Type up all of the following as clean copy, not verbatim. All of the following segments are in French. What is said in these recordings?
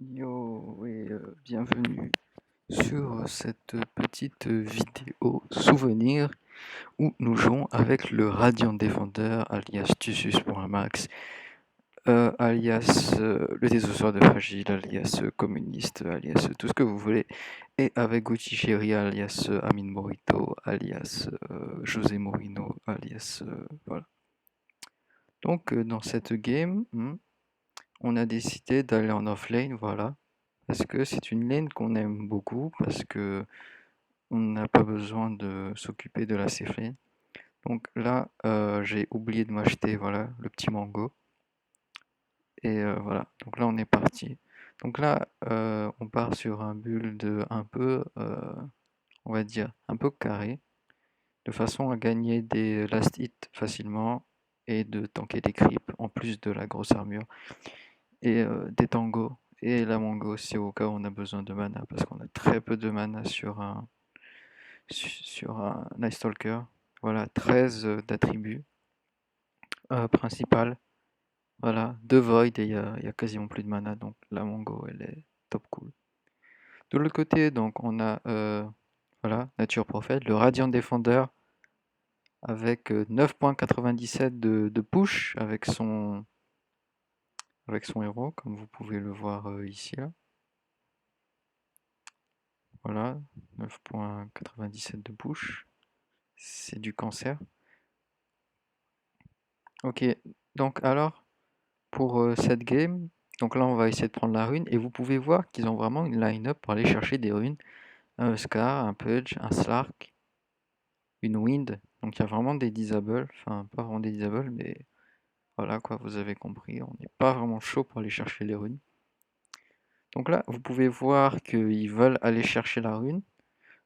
Yo et bienvenue sur cette petite vidéo souvenir où nous jouons avec le Radiant Défendeur alias Tusus pour un max, alias le Désossaire de Fragile, alias communiste, alias tout ce que vous voulez, et avec Gucci Chéri alias Amin Morito, alias José Morino, alias voilà. Donc dans cette game, on a décidé d'aller en offlane, voilà. Parce que c'est une lane qu'on aime beaucoup, parce que on n'a pas besoin de s'occuper de la safe lane. Donc là, j'ai oublié de m'acheter voilà, le petit mango. Et voilà, donc là on est parti. Donc là, on part sur un build un peu, on va dire, un peu carré, de façon à gagner des last hits facilement et de tanker des creeps, en plus de la grosse armure, et des tangos, et la mango aussi au cas où on a besoin de mana, parce qu'on a très peu de mana sur un Night Stalker. Voilà, 13 d'attributs principal. Voilà, 2 Void et il y a quasiment plus de mana, donc la Mongo elle est top cool. De l'autre côté, donc on a voilà, Nature Prophète, le Radiant Défendeur avec 9.97 de push avec son héros, comme vous pouvez le voir ici là. Voilà, 9.97 de push. C'est du cancer. Ok, donc alors, pour cette game, donc là on va essayer de prendre la rune, et vous pouvez voir qu'ils ont vraiment une line-up pour aller chercher des runes. Un Scar, un Pudge, un Slark, une Wind. Donc il y a vraiment des disables, enfin pas vraiment des disables, mais voilà quoi, vous avez compris, on n'est pas vraiment chaud pour aller chercher les runes. Donc là, vous pouvez voir qu'ils veulent aller chercher la rune.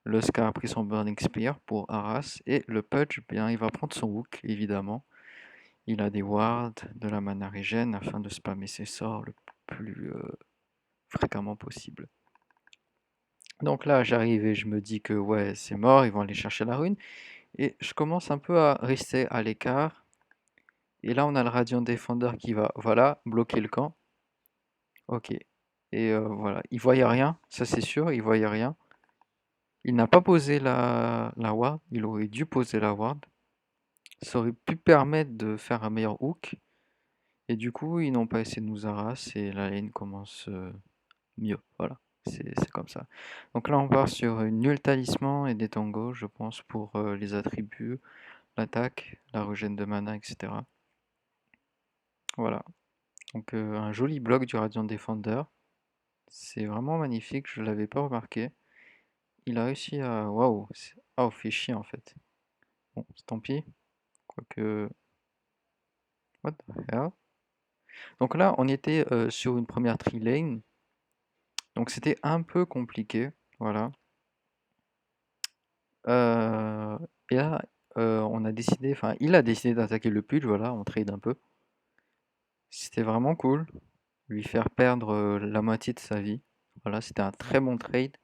Le Scar a pris son Burning Spear pour Arras, et le Pudge, bien, il va prendre son Hook, évidemment. Il a des wards, de la mana régène, afin de spammer ses sorts le plus fréquemment possible. Donc là, j'arrive et je me dis que ouais, c'est mort, ils vont aller chercher la rune. Et je commence un peu à rester à l'écart. Et là, on a le Radiant Défender qui va, voilà, bloquer le camp. Ok. Et voilà, il voyait rien, ça c'est sûr, il voyait rien. Il n'a pas posé la ward, il aurait dû poser la ward. Ça aurait pu permettre de faire un meilleur hook. Et du coup, ils n'ont pas essayé de nous arraser et la lane commence mieux. Voilà, c'est comme ça. Donc là, on part sur une nulle talisman et des tangos, je pense, pour les attributs, l'attaque, la régène de mana, etc. Voilà. Donc un joli bloc du Radiant Defender. C'est vraiment magnifique, je l'avais pas remarqué. Il a réussi à... Waouh! Ah, fait chier en fait. Bon, tant pis. Quoique... What the hell? Donc là, on était sur une première tree lane. Donc c'était un peu compliqué. Voilà. Euh, et là, on a décidé... Enfin, il a décidé d'attaquer le Pudge, voilà, on trade un peu. C'était vraiment cool. Lui faire perdre la moitié de sa vie. Voilà, c'était un très bon trade.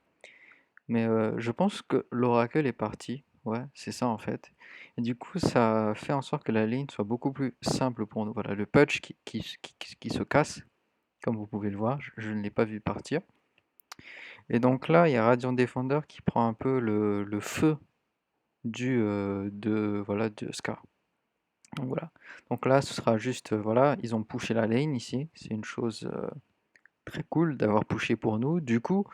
Mais je pense que l'Oracle est parti. Ouais, c'est ça en fait. Et du coup, ça fait en sorte que la ligne soit beaucoup plus simple pour nous. Voilà, le Pudge qui se casse, comme vous pouvez le voir, je ne l'ai pas vu partir. Et donc là, il y a Radiant Defender qui prend un peu le feu voilà, de Scar. Donc voilà. Donc là, ce sera juste, voilà, ils ont pushé la lane ici. C'est une chose très cool d'avoir pushé pour nous. Du coup,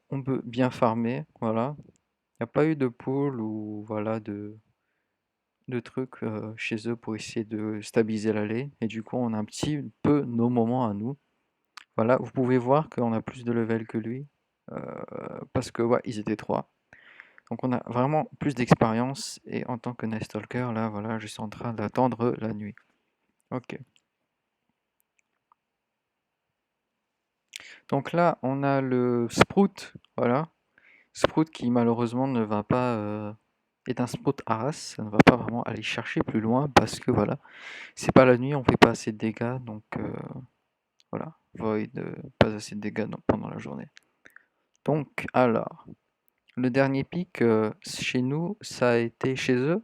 on peut bien farmer, voilà. Il n'y a pas eu de pull ou voilà de trucs chez eux pour essayer de stabiliser la lane. Et du coup, on a un petit peu nos moments à nous. Voilà, vous pouvez voir qu'on a plus de level que lui. Parce que, ouais, ils étaient trois. Donc on a vraiment plus d'expérience. Et en tant que Night Stalker, là, voilà, je suis en train d'attendre la nuit. Ok. Donc là, on a le Sprout. Voilà. Sprout qui malheureusement ne va pas... est un Sprout Arras. Ça ne va pas vraiment aller chercher plus loin parce que voilà. C'est pas la nuit, on fait pas assez de dégâts, donc voilà, Void, pas assez de dégâts pendant la journée. Donc, alors, le dernier pic chez nous, ça a été chez eux,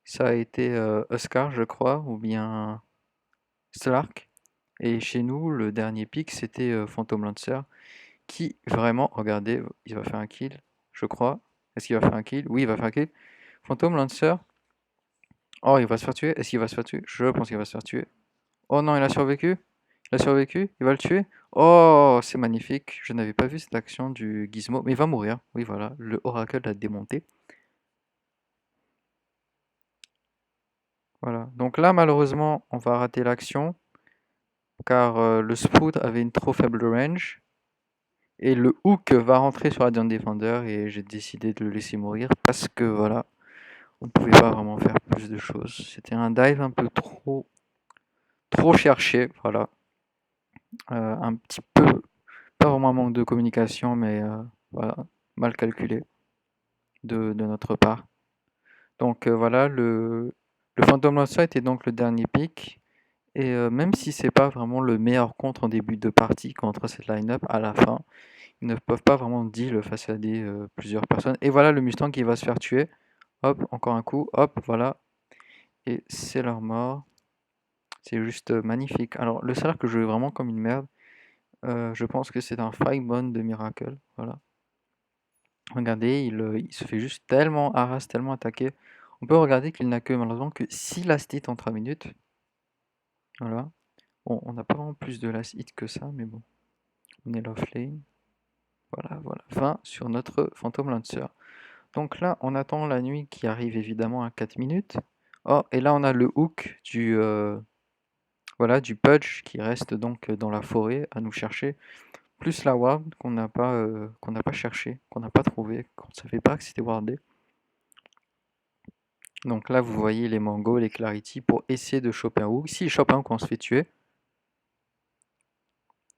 ça a été Oscar, je crois, ou bien Slark. Et chez nous, le dernier pick, c'était Phantom Lancer, qui vraiment, regardez, il va faire un kill, je crois. Est-ce qu'il va faire un kill? Oui, il va faire un kill. Phantom Lancer. Oh, il va se faire tuer. Est-ce qu'il va se faire tuer? Je pense qu'il va se faire tuer. Oh non, il a survécu. Il a survécu. Il va le tuer. Oh, c'est magnifique. Je n'avais pas vu cette action du Gizmo. Mais il va mourir. Oui, voilà. Le Oracle l'a démonté. Voilà. Donc là, malheureusement, on va rater l'action. Car le Sprout avait une trop faible range. Et le Hook va rentrer sur Radiant Defender. Et j'ai décidé de le laisser mourir. Parce que voilà, on ne pouvait pas vraiment faire plus de choses. C'était un dive un peu trop cherché. Voilà. Un petit peu, pas vraiment un manque de communication, mais voilà, mal calculé de notre part. Donc voilà, le Phantom Lancer était donc le dernier pick. Et même si c'est pas vraiment le meilleur contre en début de partie contre cette line-up, à la fin, ils ne peuvent pas vraiment deal face à plusieurs personnes. Et voilà le Mustang qui va se faire tuer. Hop, encore un coup, hop, voilà. Et c'est leur mort. C'est juste magnifique. Alors le salaire que je joue vraiment comme une merde. Je pense que c'est un 5-bone de Miracle. Voilà. Regardez, il se fait juste tellement harass, tellement attaquer. On peut regarder qu'il n'a que malheureusement que 6 last hits en 3 minutes. Voilà. Bon, on n'a pas vraiment plus de last hits que ça, mais bon. On est off lane. Voilà, voilà. Fin sur notre Phantom Lancer. Donc là, on attend la nuit qui arrive évidemment à 4 minutes. Oh, et là on a le hook voilà, du Pudge qui reste donc dans la forêt à nous chercher. Plus la ward qu'on n'a pas cherché, qu'on n'a pas trouvé, qu'on ne savait pas que c'était wardé. Donc là, vous voyez les Mango, les Clarity pour essayer de choper un hook. S'il chope un hook, on se fait tuer.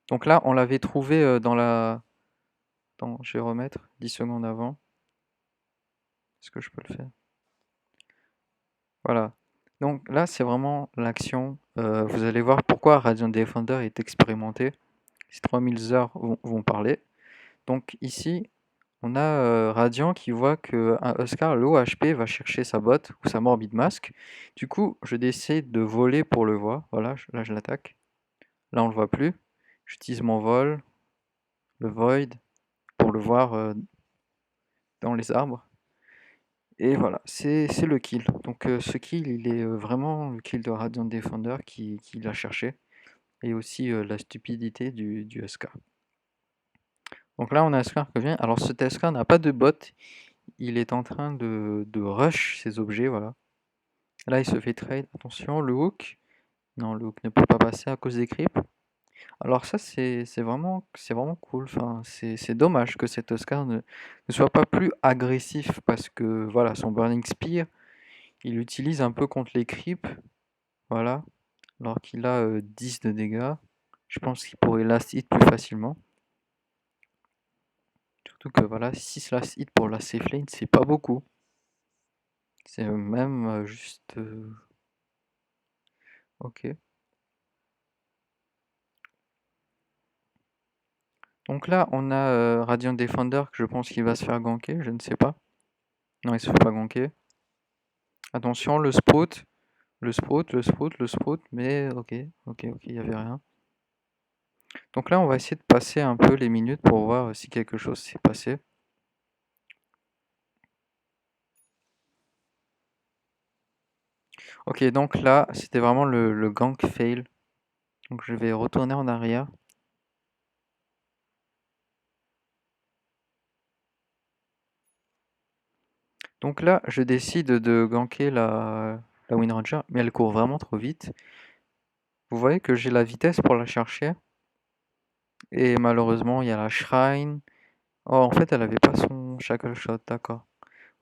Donc là, on l'avait trouvé dans la... Attends, je vais remettre 10 secondes avant. Est-ce que je peux le faire? Voilà. Donc là, c'est vraiment l'action. Vous allez voir pourquoi Radiant Defender est expérimenté. Ces 3000 heures vont parler. Donc ici, on a Radiant qui voit qu'un Huskar low HP va chercher sa botte ou sa Morbid Mask. Du coup, je décide de voler pour le voir. Voilà, là je l'attaque. Là, on le voit plus. J'utilise mon vol, le Void, pour le voir dans les arbres. Et voilà, c'est le kill. Donc ce kill, il est vraiment le kill de Radiant Defender qui l'a cherché. Et aussi la stupidité du Huskar. Donc là, on a Huskar qui vient. Alors ce Huskar n'a pas de bot. Il est en train de rush ses objets, voilà. Là, il se fait trade. Attention, le hook. Non, le hook ne peut pas passer à cause des creeps. Alors ça, c'est vraiment cool. Enfin, c'est dommage que cet Oscar ne soit pas plus agressif parce que voilà, son Burning Spear, il l'utilise un peu contre les creeps. Voilà. Alors qu'il a 10 de dégâts. Je pense qu'il pourrait last hit plus facilement. Surtout que voilà, 6 last hit pour la safe lane, c'est pas beaucoup. C'est même juste... Ok. Donc là, on a Radiant Defender, que je pense qu'il va se faire ganker, je ne sais pas. Non, il se fait pas ganker. Attention, le Sprout, le Sprout, le Sprout, le Sprout, mais ok, il n'y avait rien. Donc là, on va essayer de passer un peu les minutes pour voir si quelque chose s'est passé. Ok, donc là, c'était vraiment le gank fail. Donc je vais retourner en arrière. Donc là, je décide de ganker la Wind Ranger, mais elle court vraiment trop vite. Vous voyez que j'ai la vitesse pour la chercher. Et malheureusement, il y a la Shrine. Oh, en fait, elle avait pas son Shackle Shot, d'accord.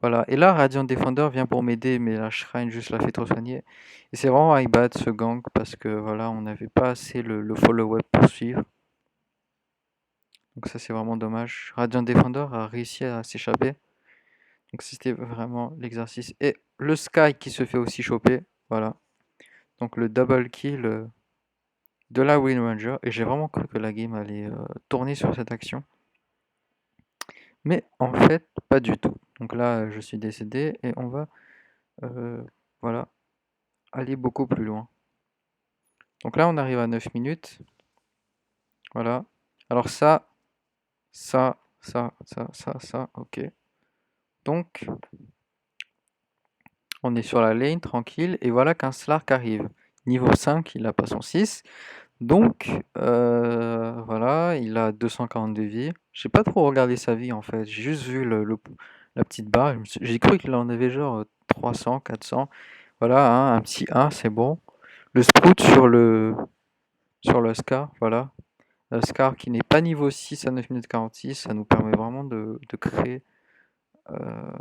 Voilà. Et là, Radiant Defender vient pour m'aider, mais la Shrine juste la fait trop soigner. Et c'est vraiment high bad ce gank parce que voilà, on n'avait pas assez le follow-up pour suivre. Donc ça, c'est vraiment dommage. Radiant Defender a réussi à s'échapper. Donc c'était vraiment l'exercice. Et le Sky qui se fait aussi choper. Voilà. Donc le double kill de la Wind Ranger. Et j'ai vraiment cru que la game allait tourner sur cette action. Mais en fait, pas du tout. Donc là, je suis décédé et on va, voilà, aller beaucoup plus loin. Donc là, on arrive à 9 minutes. Voilà. Alors ça, ok. Donc, on est sur la lane, tranquille, et voilà qu'un Slark arrive. Niveau 5, il a pas son 6. Donc, voilà, il a 242 vies. J'ai pas trop regardé sa vie en fait, j'ai juste vu la petite barre. J'ai cru qu'il en avait genre 300, 400. Voilà, hein, un petit 1, c'est bon. Le sprout sur le Scar, voilà. Le Scar qui n'est pas niveau 6 à 9 minutes 46, ça nous permet vraiment de créer. euh,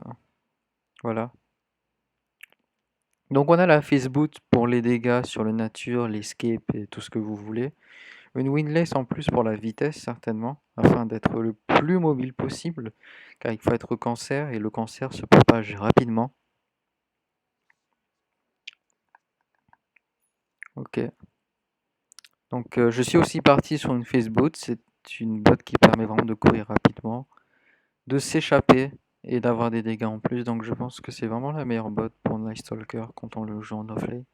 voilà. Donc on a la Fizz Boot pour les dégâts sur le nature, l'escape et tout ce que vous voulez. Une windlass en plus pour la vitesse certainement, afin d'être le plus mobile possible, car il faut être cancer et le cancer se propage rapidement. Ok. Donc je suis aussi parti sur une Fizz Boot, c'est une botte qui permet vraiment de courir rapidement, de s'échapper et d'avoir des dégâts en plus. Donc je pense que c'est vraiment la meilleure botte pour Night Stalker quand on le joue en offlane.